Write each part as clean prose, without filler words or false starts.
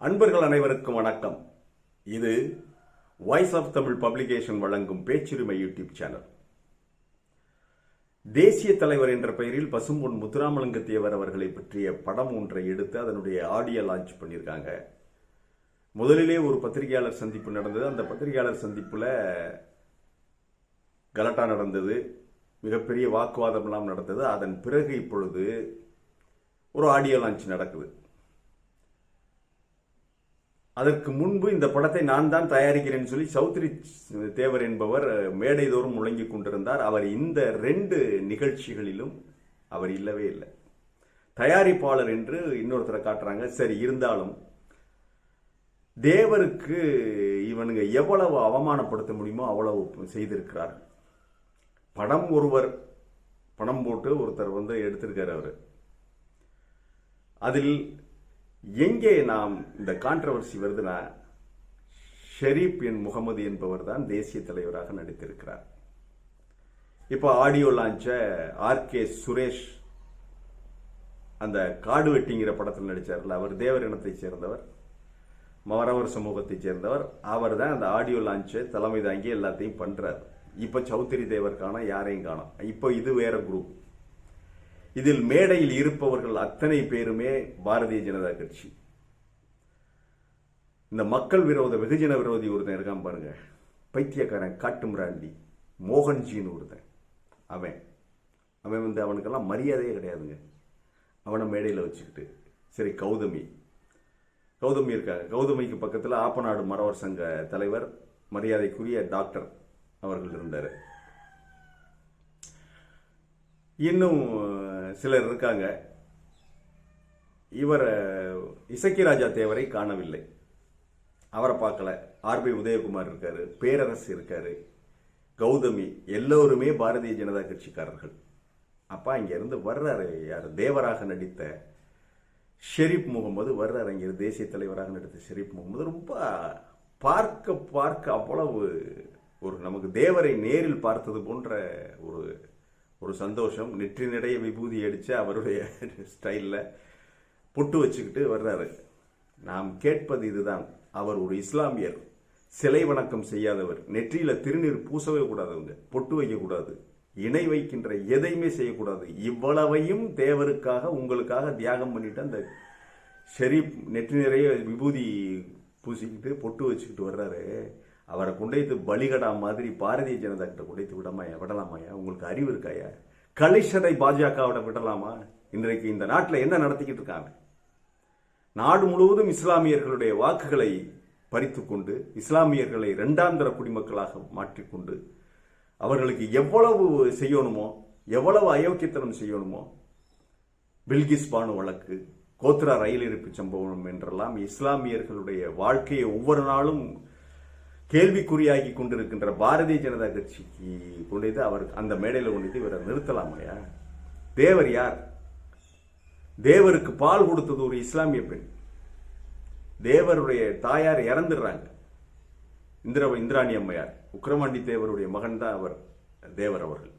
அன்பர்கள் அனைவருக்கும் வணக்கம். இது வாய்ஸ் ஆஃப் தமிழ் பப்ளிகேஷன் வழங்கும் பேச்சுரிமை யூடியூப் சேனல். தேசிய தலைவர் என்ற பெயரில் பசும்பொன் முத்துராமலிங்கத்தேவர் அவர்களை பற்றிய படம் ஒன்றை எடுத்து அதனுடைய ஆடியோ லான்ச் பண்ணியிருக்காங்க. முதலிலே ஒரு பத்திரிகையாளர் சந்திப்பு நடந்தது. அந்த பத்திரிகையாளர் சந்திப்புல கலாட்டா நடந்தது, மிகப்பெரிய வாக்குவாதம் எல்லாம் நடந்தது. அதன் பிறகு இப்பொழுது ஒரு ஆடியோ லான்ச் நடக்குது. அதற்கு முன்பு இந்த படத்தை நான் தான் தயாரிக்கிறேன்னு சொல்லி சௌத்ரி தேவர் என்பவர் மேடைதோறும் முழங்கிக் கொண்டிருந்தார். அவர் இந்த 2 நிகழ்ச்சிகளிலும் அவர் இல்லவே இல்லை. தயாரிப்பாளர் என்று இன்னொருத்தரை காட்டுறாங்க. சரி, இருந்தாலும் தேவருக்கு இவனுங்க எவ்வளவு அவமானப்படுத்த முடியுமோ அவ்வளவு செய்திருக்கிறார்கள். பணம் போட்டு ஒருத்தர் எடுத்திருக்காரு. அவர் அதில் எங்கே நாம் இந்த கான்ட்ரவர்சி வருதுன்னா, ஷெரீப் என் முகமது என்பவர் தான் தேசிய தலைவராக நடித்திருக்கிறார். இப்போ ஆடியோ லான்ச்ச ஆர்கே சுரேஷ் அந்த காடு வெட்டிங்கிற படத்தில் நடிச்சார்ல, அவர் தேவர் இனத்தை சேர்ந்தவர், மறவர் சமூகத்தை சேர்ந்தவர். அவர் தான் அந்த ஆடியோ லான்ச்சை தலைமை தாங்கி எல்லாத்தையும் பண்றார். இப்ப சௌத்ரி தேவர் காணோம், யாரையும் காணோம். இப்போ இது வேற குரூப். இதில் மேடையில் இருப்பவர்கள் அத்தனை பேருமே பாரதிய ஜனதா கட்சி. இந்த மக்கள் விரோத வெகுஜன விரோதி ஒருத்தன் இருக்கான் பாருங்க, பைத்தியக்காரன் காட்டுமிராண்டி மோகன்ஜின்னு ஒருத்தன். அவன் அவனுக்கெல்லாம் மரியாதையே கிடையாதுங்க. அவனை மேடையில் வச்சுக்கிட்டு சரி, கௌதமி இருக்காங்க. கௌதமிக்கு பக்கத்தில் ஆப்பநாடு மறவர் சங்க தலைவர் மரியாதைக்குரிய டாக்டர் அவர்கள் இருந்தார். இன்னும் சிலர் இருக்காங்க. இவர் இசக்கி ராஜா தேவரை காணவில்லை, அவரை பார்க்கல. ஆர்பி உதயகுமார் இருக்காரு, பேரரசு இருக்காரு, கௌதமி, எல்லோருமே பாரதிய ஜனதா கட்சிக்காரர்கள். அப்பா இங்க இருந்து வர்றாரு யார், தேவராக நடித்த ஷெரீப் முகமது வர்றாரு. இங்க தேசிய தலைவராக நடித்த ஷெரீப் முகமது ரொம்ப பார்க்க அவ்வளவு ஒரு நமக்கு தேவரை நேரில் பார்த்தது போன்ற ஒரு சந்தோஷம். நெற்றி நிறைய விபூதி அடிச்சு அவருடைய ஸ்டைல்ல பொட்டு வச்சுக்கிட்டு வர்றாரு. நாம் கேட்பது இதுதான். அவர் ஒரு இஸ்லாமியர், சிலை வணக்கம் செய்யாதவர், நெற்றியில திருநீர் பூசவே கூடாதவங்க, பொட்டு வைக்க கூடாது, இணை வைக்கின்ற எதையுமே செய்யக்கூடாது. இவ்வளவையும் தேவருக்காக உங்களுக்காக தியாகம் பண்ணிட்டு அந்த ஷெரீப் நெற்றி நிறைய விபூதி பூசிக்கிட்டு பொட்டு வச்சுக்கிட்டு வர்றாரு. அவரை கொண்டைத்து பலிகடா மாதிரி பாரதிய ஜனதா கிட்ட கொண்டைத்து விடலாமாயா? உங்களுக்கு அறிவு இருக்காயா? கலிஷரை பாஜகவிட விடலாமா? இன்றைக்கு இந்த நாட்டில் என்ன நடத்திக்கிட்டு இருக்காங்க? நாடு முழுவதும் இஸ்லாமியர்களுடைய வாக்குகளை பறித்துக்கொண்டு, இஸ்லாமியர்களை 2ஆம் தர குடிமக்களாக மாற்றிக்கொண்டு, அவர்களுக்கு எவ்வளவு செய்யணுமோ, எவ்வளவு அயோக்கியத்தனம் செய்யணுமோ, பில்கிஸ் பானு வழக்கு, கோத்ரா ரயில் இருப்பு சம்பவம் என்றெல்லாம் இஸ்லாமியர்களுடைய வாழ்க்கையை ஒவ்வொரு நாளும் கேள்விக்குறியாகி கொண்டிருக்கின்ற பாரதிய ஜனதா கட்சிக்கு கொண்டு அவர் அந்த மேடையில் கொண்டு இவரை நிறுத்தலாமையா? தேவர் யார்? தேவருக்கு பால் கொடுத்தது ஒரு இஸ்லாமிய பெண். தேவருடைய தாயார் இறந்துடுறாங்க, இந்திராணி அம்மையார். உக்கிரமாண்டி தேவருடைய மகன் தான் அவர் தேவர். அவர்கள்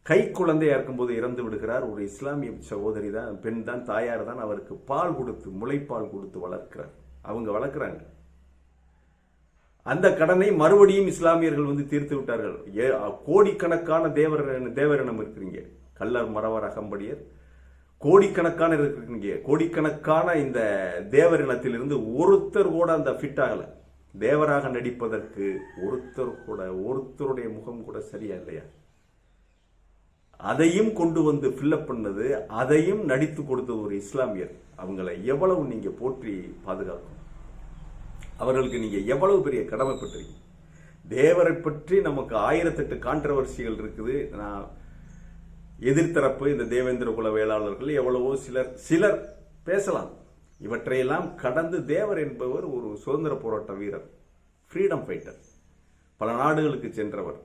கை குழந்தையா இருக்கும்போது இறந்து விடுகிறார். ஒரு இஸ்லாமிய சகோதரி தான், பெண் தான், தாயார் தான் அவருக்கு பால் கொடுத்து, முளைப்பால் கொடுத்து வளர்க்கிறார். அவங்க வளர்க்கிறாங்க. அந்த கடனை மறுபடியும் இஸ்லாமியர்கள் தீர்த்து விட்டார்கள். கோடிக்கணக்கான தேவரினம் இருக்கிறீங்க, கல்லர் மறவர் அகம்படியர், கோடிக்கணக்கான இருக்கிறீங்க. கோடிக்கணக்கான இந்த தேவரினத்திலிருந்து ஒருத்தர் கூட அந்த ஃபிட் ஆகல. தேவராக நடிப்பதற்கு ஒருத்தருடைய முகம் கூட சரியா இல்லையா? அதையும் கொண்டு வந்து ஃபில்லப் பண்ணது, அதையும் நடித்து கொடுத்தது ஒரு இஸ்லாமியர். அவங்களை எவ்வளவு நீங்க போற்றி பாதுகாக்கணும்? அவர்களுக்கு நீங்க எவ்வளவு பெரிய கடமைப்பட்டிருக்கீங்க? தேவரை பற்றி நமக்கு 1008 கான்ட்ரவர்சிகள் இருக்குது. நான் எதிர்த்தரப்பு இந்த தேவேந்திர குல வேளாளர்கள் எவ்வளவோ சிலர் பேசலாம். இவற்றையெல்லாம் கடந்து தேவர் என்பவர் ஒரு சுதந்திர போராட்ட வீரர், ஃப்ரீடம் ஃபைட்டர், பல நாடுகளுக்கு சென்றவர்,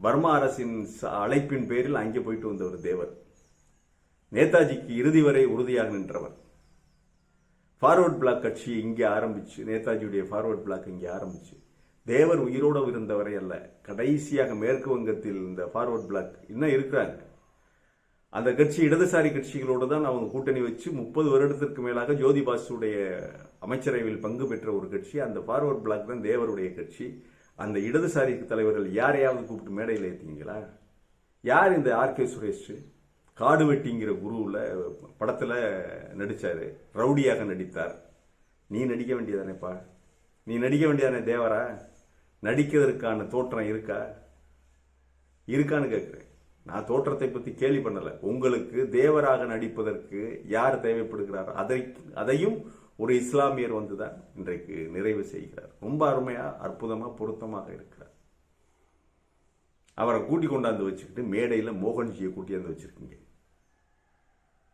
பர்மா அரசின் அழைப்பின் பேரில் அங்கே போயிட்டு வந்தவர் தேவர், நேதாஜிக்கு இறுதி வரை உறுதியாக நின்றவர். ஃபார்வர்ட் பிளாக் கட்சி இங்கே ஆரம்பிச்சு, நேதாஜியுடைய ஃபார்வர்ட் பிளாக் இங்கே ஆரம்பிச்சு. தேவர் உயிரோடு இருந்தவரை அல்ல, கடைசியாக மேற்கு வங்கத்தில் இந்த ஃபார்வர்ட் பிளாக் இன்னும் இருக்கிறாங்க. அந்த கட்சி இடதுசாரி கட்சிகளோடு தான் அவங்க கூட்டணி வச்சு 30 வருடத்திற்கு மேலாக ஜோதி பாசுடைய அமைச்சரவையில் பங்கு பெற்ற ஒரு கட்சி. அந்த ஃபார்வர்ட் பிளாக் தான் தேவருடைய கட்சி. அந்த இடதுசாரி தலைவர்கள் யாரையாவது கூப்பிட்டு மேடையில் ஏற்றீங்களா? யார் இந்த ஆர்கே சுரேஷ்? காடு வெட்டிங்கிற குருவில் படத்தில் நடித்தார், ரவுடியாக நடித்தார். நீ நடிக்க வேண்டியதானேப்பா? நீ நடிக்க வேண்டியதானே தேவரா? நடிக்கிறதுக்கான தோற்றம் இருக்கான்னு கேட்குறேன். நான் தோற்றத்தை பற்றி கேள்வி பண்ணலை. உங்களுக்கு தேவராக நடிப்பதற்கு யார் தேவைப்படுகிறார்? அதையும் ஒரு இஸ்லாமியர் வந்துதான் இன்றைக்கு நிறைவு செய்கிறார். ரொம்ப அருமையா, அற்புதமா, பொருத்தமாக இருக்கிறார். அவரை கூட்டி கொண்டாந்து வச்சுக்கிட்டு மேடையில் மோகன்ஜியை கூட்டியாந்து வச்சிருக்கீங்க.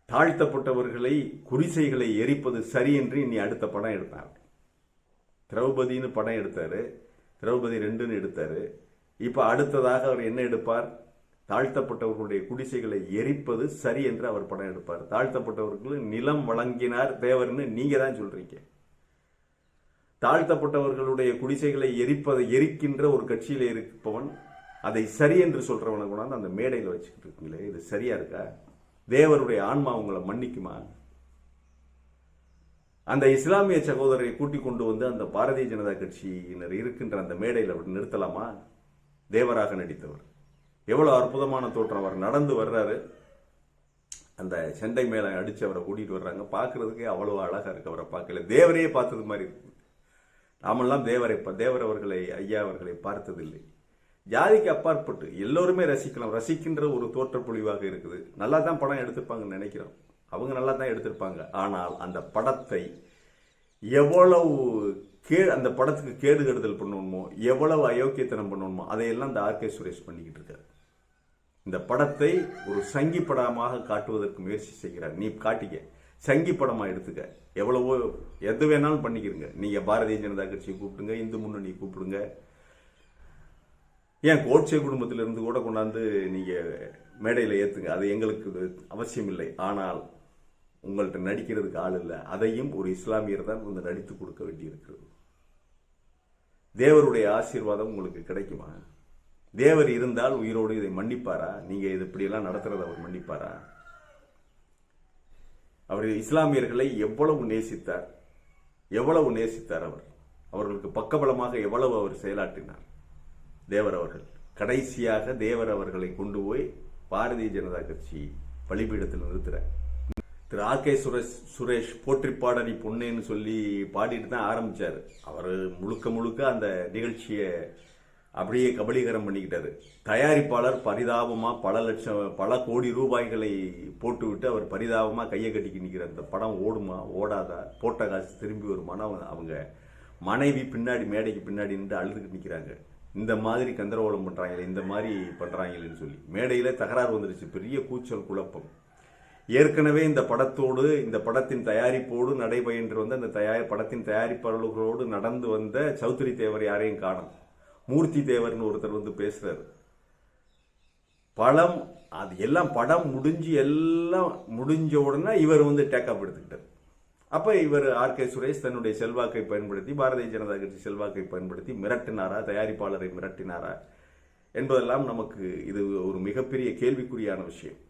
தாழ்த்தப்பட்டவர்களை, குடிசைகளை எரிப்பது சரி என்று இனி அடுத்த படம் எடுத்தார். திரௌபதினு படம் எடுத்தாரு, திரௌபதி 2ன்னு எடுத்தாரு. இப்ப அடுத்ததாக அவர் என்ன எடுப்பார்? தாழ்த்தப்பட்டவர்களுடைய குடிசைகளை எரிப்பது சரி என்று அவர் படம் எடுப்பார். தாழ்த்தப்பட்டவர்களுக்கு நிலம் வழங்கினார் தேவர்னு நீங்க தான் சொல்றீங்க. தாழ்த்தப்பட்டவர்களுடைய குடிசைகளை எரிக்கின்ற ஒரு கட்சியில இருப்பவன் அதை சரி என்று சொல்றவனை கொண்டாந்து அந்த மேடையில் வச்சுக்கிட்டு இருக்கீங்களே, இது சரியா இருக்கா? தேவருடைய ஆன்மா உங்களை மன்னிக்குமா? அந்த இஸ்லாமிய சகோதரரை கூட்டிக் கொண்டு வந்து அந்த பாரதிய ஜனதா கட்சியினர் இருக்கின்ற அந்த மேடையில் அவர் நிறுத்தலாமா? தேவராக நடித்தவர் எவ்வளவு அற்புதமான தோற்றம். அவர் நடந்து வர்றாரு, அந்த செண்டை மேல அடிச்சு அவரை கூட்டிட்டு வர்றாங்க. பார்க்கறதுக்கே அவ்வளவு அழகா இருக்கு. அவரை பார்க்கல, தேவரையே பார்த்தது மாதிரி இருக்கு. நாமெல்லாம் தேவர் அவர்களை, ஐயா அவர்களை பார்த்ததில்லை. ஜாதிக்கு அப்பாற்பட்டு எல்லோருமே ரசிக்கலாம், ரசிக்கின்ற ஒரு தோற்றப்பொழிவாக இருக்குது. நல்லா தான் படம் எடுத்திருப்பாங்கன்னு நினைக்கிறோம். அவங்க நல்லா தான் எடுத்திருப்பாங்க. ஆனால் அந்த படத்தை எவ்வளவு அந்த படத்துக்கு கேடு கெடுதல் பண்ணணுமோ, எவ்வளவு அயோக்கியத்தனம் பண்ணணுமோ, அதையெல்லாம் இந்த ஆர்கே சுரேஷ் பண்ணிக்கிட்டு இருக்காரு. இந்த படத்தை ஒரு சங்கி படமாக காட்டுவதற்கு முயற்சி செய்கிறார். நீ காட்டிக்க, சங்கி படமா எடுத்துக்க, எவ்வளவோ எது வேணாலும் பண்ணிக்கிறீங்க. நீங்க பாரதிய ஜனதா கட்சியை கூப்பிடுங்க, இந்து முன்னணி கூப்பிடுங்க, ஏன் கோட்சே குடும்பத்திலிருந்து கூட கொண்டாந்து நீங்க மேடையில் ஏத்துங்க. அது எங்களுக்கு அவசியம் இல்லை. ஆனால் உங்கள்கிட்ட நடிக்கிறதுக்கு ஆள் இல்லை. அதையும் ஒரு இஸ்லாமியர் தான் வந்து நடித்து கொடுக்க வேண்டியிருக்கிறது. தேவருடைய ஆசீர்வாதம் உங்களுக்கு கிடைக்குமா? தேவர் இருந்தால் உயிரோடு இதை மன்னிப்பாரா? நீங்க இது இப்படியெல்லாம் நடத்துறத அவர் மன்னிப்பாரா? அவர் இஸ்லாமியர்களை எவ்வளவு நேசித்தார், எவ்வளவு நேசித்தார். அவர்களுக்கு பக்கபலமாக எவ்வளவு அவர் செயலாற்றினார். தேவர் அவர்கள் கடைசியாக தேவர் அவர்களை கொண்டு போய் பாரதிய ஜனதா கட்சி பலிபீடத்தில் நிறுத்துறார். திரு ஆர்கே சுரேஷ் போற்றி பாடலி பொன்னேன்னு சொல்லி பாடிட்டு தான் ஆரம்பிச்சாரு. அவர் முழுக்க அந்த நிகழ்ச்சியை அப்படியே கபலீகரம் பண்ணிக்கிட்டாரு. தயாரிப்பாளர் பரிதாபமா பல கோடி ரூபாய்களை போட்டுவிட்டு அவர் பரிதாபமா கையை கட்டிக்கு நிற்கிற அந்த படம் ஓடுமா, ஓடாதா, போட்ட காசு திரும்பி வருமானா அவங்க மனைவி பின்னாடி மேடைக்கு பின்னாடி நின்று அழுதுகிட்டு நிற்கிறாங்க. இந்த மாதிரி கந்தரவோலம் பண்றாங்களே, இந்த மாதிரி பண்றாங்களேன்னு சொல்லி மேடையில தகராறு வந்துருச்சு. பெரிய கூச்சல் குழப்பம். ஏற்கனவே இந்த படத்தோடு, இந்த படத்தின் தயாரிப்போடு நடைபெற்று வந்த அந்த படத்தின் தயாரிப்பாளர்களோடு நடந்து வந்த சௌத்ரி தேவர் யாரையும் காணும். மூர்த்தி தேவர்னு ஒருத்தர் வந்து பேசுறாரு. அது எல்லாம் படம் எல்லாம் முடிஞ்ச உடனே இவர் வந்து டேக்கப் எடுத்துக்கிட்டார். அப்ப இவர் ஆர்கே சுரேஷ் தன்னுடைய செல்வாக்கை பயன்படுத்தி, பாரதிய ஜனதா கட்சி செல்வாக்கை பயன்படுத்தி மிரட்டினாரா, தயாரிப்பாளரை மிரட்டினாரா என்பதெல்லாம் நமக்கு இது ஒரு மிகப்பெரிய கேள்விக்குறியான விஷயம்.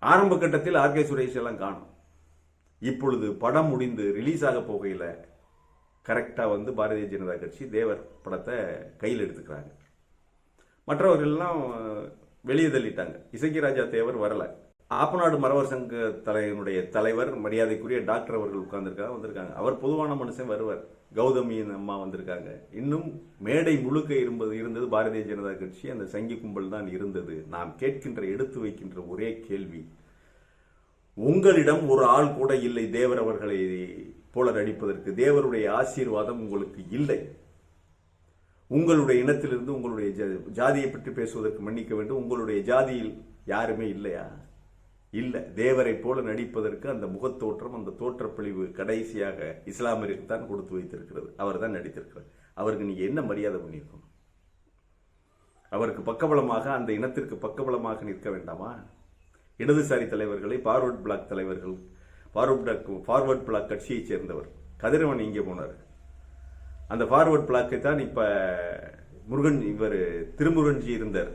ஆரம்ப கட்டத்தில் ஆர்கே சுரேஷ் எல்லாம் காணும். இப்பொழுது படம் முடிந்து ரிலீஸ் ஆக போகையில் கரெக்டா வந்து பாரதிய ஜனதா கட்சி தேவர் படத்தை கையில் எடுத்துக்கிறாங்க. மற்றவர்கள்லாம் வெளியே தள்ளிட்டாங்க. இசக்கி ராஜா தேவர் வரல. ஆப்பநாடு மறவர் சங்க தலைவனுடைய தலைவர் மரியாதைக்குரிய டாக்டர் அவர்கள் வந்திருக்காங்க. அவர் பொதுவான மனுஷன் வருவார். கௌதமி அம்மா வந்திருக்காங்க. இன்னும் மேடை முழுக்க இருந்தது பாரதிய ஜனதா கட்சி, அந்த சங்கி கும்பல் தான் இருந்தது. நாம் எடுத்து வைக்கின்ற ஒரே கேள்வி, உங்களிடம் ஒரு ஆள் கூட இல்லை தேவர் அவர்களை போல நடிப்பதற்கு. தேவருடைய ஆசீர்வாதம் உங்களுக்கு இல்லை. உங்களுடைய இனத்திலிருந்து உங்களுடைய ஜாதியை பற்றி பேசுவதற்கு மன்னிக்க வேண்டும். உங்களுடைய ஜாதியில் யாருமே இல்லையா? இல்ல. தேவரை போல நடிப்பதற்கு அந்த முகத்தோற்றம், அந்த தோற்றப்பொழிவு கடைசியாக இஸ்லாமியருக்கு தான் கொடுத்து வைத்திருக்கிறது. அவர் தான் நடித்திருக்கிறார். அவருக்கு நீங்க என்ன மரியாதை பண்ணியிருக்கணும்? அவருக்கு பக்கபலமாக, அந்த இனத்திற்கு பக்கபலமாக நிற்க வேண்டாமா? இடதுசாரி தலைவர்களை, ஃபார்வர்ட் பிளாக் தலைவர்கள், ஃபார்வர்ட் பிளாக் கட்சியை சேர்ந்தவர் கதிரவன் இங்கே போனார். அந்த ஃபார்வர்ட் பிளாக்கை தான் இப்ப திருமுருகன்ஜி இருந்தார்.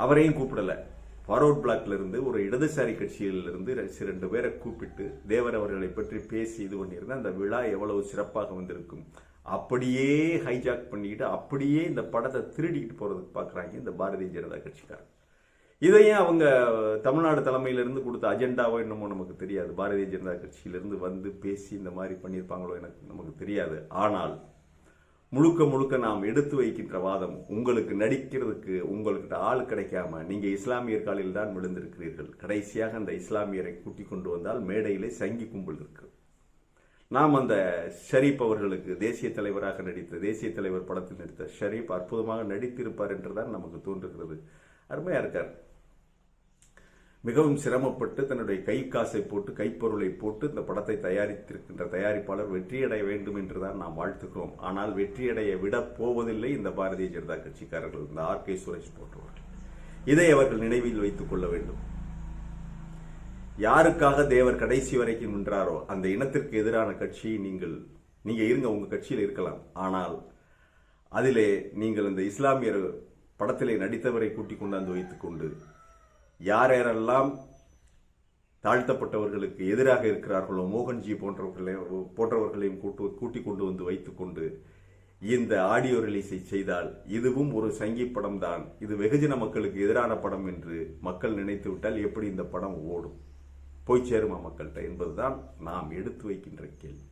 அவரையும் கூப்பிடல. ஃபார்வர்ட் பிளாக்ல இருந்து ஒரு இடதுசாரி கட்சியிலிருந்து 2 பேரை கூப்பிட்டு தேவர் அவர்களை பற்றி பேசி இது பண்ணியிருந்தா அந்த விழா எவ்வளவு சிறப்பாக வந்திருக்கும். அப்படியே ஹைஜாக் பண்ணிக்கிட்டு அப்படியே இந்த படத்தை திருடிக்கிட்டு போறதுக்கு பார்க்குறாங்க இந்த பாரதிய ஜனதா கட்சிக்காரங்க. இதையும் அவங்க தமிழ்நாடு தலைமையிலிருந்து கொடுத்த அஜெண்டாவோ என்னமோ நமக்கு தெரியாது. பாரதிய ஜனதா கட்சியிலிருந்து வந்து பேசி இந்த மாதிரி பண்ணியிருப்பாங்களோ நமக்கு தெரியாது. ஆனால் முழுக்க முழுக்க நாம் எடுத்து வைக்கின்ற வாதம், உங்களுக்கு நடிக்கிறதுக்கு உங்கள்கிட்ட ஆள் கிடைக்காம நீங்க இஸ்லாமியர் காலில் தான் விழுந்திருக்கிறீர்கள். கடைசியாக அந்த இஸ்லாமியரை கூட்டிக் கொண்டு வந்தால் மேடையிலே சங்கி கும்பல் இருக்கு. நாம் அந்த ஷரீப் அவர்களுக்கு தேசிய தலைவராக நடித்த தேசிய தலைவர் படத்தில் நடித்த ஷரீப் அற்புதமாக நடித்திருப்பார் என்றுதான் நமக்கு தோன்றுகிறது. அருமையா இருக்கார். மிகவும் சிரமப்பட்டு தன்னுடைய கை காசை போட்டு கைப்பொருளை போட்டு இந்த படத்தை தயாரித்திருக்கின்ற தயாரிப்பாளர் வெற்றியடைய வேண்டும் என்றுதான் நாம் வாழ்த்துக்கிறோம். ஆனால் வெற்றியடைய விட போவதில்லை இந்த பாரதிய ஜனதா கட்சிக்காரர்கள், இந்த ஆர்.கே. சுரேஷ் போன்றவர்கள். இதை அவர்கள் நினைவில் வைத்துக் கொள்ள வேண்டும். யாருக்காக தேவர் கடைசி வரைக்கும் நின்றாரோ அந்த இனத்திற்கு எதிரான கட்சி நீங்க இருங்க, உங்க கட்சியில் இருக்கலாம். ஆனால் அதிலே நீங்கள் இந்த இஸ்லாமியர் படத்திலே நடித்தவரை கூட்டிக் கொண்டாந்து வைத்துக் கொண்டு யாரெல்லாம் தாழ்த்தப்பட்டவர்களுக்கு எதிராக இருக்கிறார்களோ மோகன்ஜி போன்றவர்களையும் கூட்டிக் கொண்டு வந்து வைத்துக் கொண்டு இந்த ஆடியோ ரிலீஸை செய்தால் இதுவும் ஒரு சங்கி படம் தான், இது வெகுஜன மக்களுக்கு எதிரான படம் என்று மக்கள் நினைத்து விட்டால் எப்படி இந்த படம் ஓடும், போய் சேருமா மக்கள்கிட்ட என்பதுதான் நாம் எடுத்து வைக்கின்ற கேள்வி.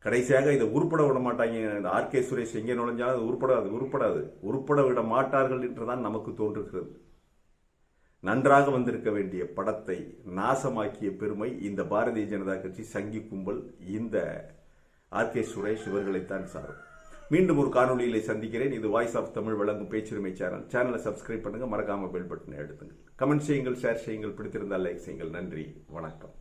கடைசியாக இதை உருப்பட விட மாட்டாங்க. இந்த ஆர்.கே. சுரேஷ் எங்கே நுழைஞ்சாலும் உருப்பட விட மாட்டார்கள் என்றுதான் நமக்கு தோன்றுகிறது. நன்றாக வந்திருக்க வேண்டிய படத்தை நாசமாக்கிய பெருமை இந்த பாரதிய ஜனதா கட்சி சங்கி கும்பல் இந்த ஆர்.கே. சுரேஷ் இவர்களைத்தான் சாரும். மீண்டும் ஒரு காணொலியிலே சந்திக்கிறேன். இது வாய்ஸ் ஆஃப் தமிழ் வழங்கும் பேச்சுரிமை சேனலை சப்ஸ்கிரைப் பண்ணுங்க, மறக்காம பெல் பட்டனை அழுத்துங்க, கமெண்ட் செய்யுங்கள், ஷேர் செய்யுங்கள், பிடித்திருந்தால் லைக் செய்யுங்கள். நன்றி, வணக்கம்.